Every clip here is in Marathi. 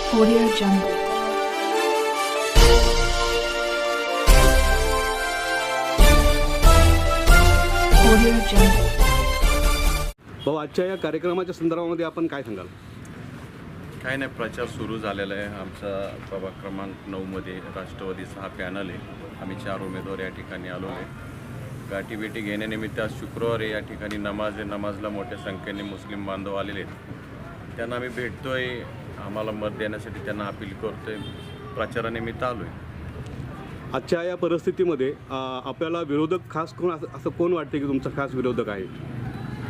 Audio Jungle. Audio Jungle. भाऊ, आजच्या या कार्यक्रमाच्या संदर्भामध्ये आपण काय सांगाल? काय नाही, प्रचार सुरू झालेला आहे. आमचा प्रभाग क्रमांक 9मध्ये राष्ट्रवादीचा हा पॅनल आहे. आम्ही 4 उमेदवार या ठिकाणी आलो आहे. गाठीभेटी घेण्यानिमित्त आज शुक्रवार आहे. या ठिकाणी नमाज आहे. नमाजला मोठ्या संख्येने मुस्लिम बांधव आलेले आहेत. त्यांना आम्ही भेटतोय, आम्हाला मत देण्यासाठी त्यांना अपील करतोय. प्रचारानिमित्त आलो आहे. आजच्या या परिस्थितीमध्ये आपल्याला विरोधक खास कोण असं कोण वाटते की तुमचा खास विरोधक आहे?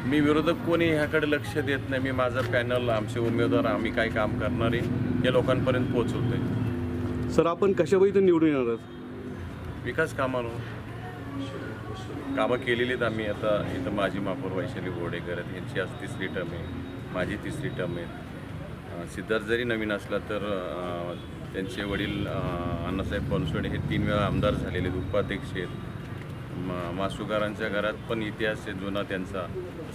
मी विरोधक कोणी ह्याकडे लक्ष देत नाही. मी माझं पॅनल, आमचे उमेदवार, आम्ही काय काम करणार आहे हे लोकांपर्यंत पोहोचवतोय. सर, आपण कशा पद्धतीने निवडून येणार? विकास कामानं कामं केलेली आहेत आम्ही. आता इथं माझी महापौर वैशाली घोडेकर आहेत, यांची आज 3री टर्म आहे, माझी 3री टर्म आहे. सिद्धार्थ जरी नवीन असला तर त्यांचे वडील अण्णासाहेब बनसोडे हे 3 वेळा आमदार झालेले आहेत, उपाध्यक्ष आहेत. मासुकारांच्या घरात पण इतिहास आहे जुना त्यांचा.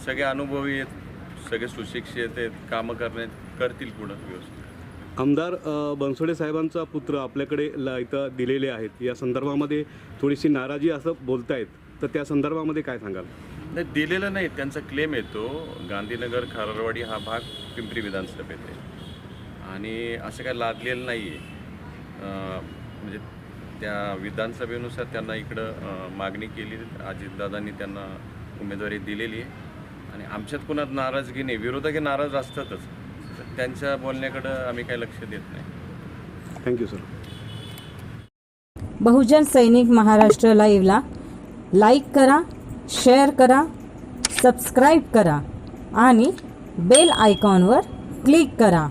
सगळे अनुभवी आहेत, सगळे सुशिक्षित आहेत, कामं करतील पुढं व्यवस्थित. आमदार बनसोडे साहेबांचा पुत्र आपल्याकडे इथं दिलेले आहेत, या संदर्भामध्ये थोडीशी नाराजी असं बोलतायत, तर त्या संदर्भामध्ये काय सांगाल? नाही, दिलेलं नाही, त्यांचा क्लेम येतो. गांधीनगर खाररवाडी हा भाग पिंपरी विधानसभेत आहे आणि असं काय लादलेलं नाही आहे. म्हणजे त्या विधानसभेनुसार त्यांना इकडं मागणी केली. अजितदादांनी त्यांना उमेदवारी दिलेली आहे आणि आमच्यात कुणात नाराजगी नाही. विरोधक नाराज असतातच, तर त्यांच्या बोलण्याकडं आम्ही काही लक्ष देत नाही. Thank you sir. बहुजन सैनिक महाराष्ट्र लाईव्हला लाईक करा, शेअर करा, सबस्क्राईब करा आणि बेल आयकॉनवर क्लिक करा.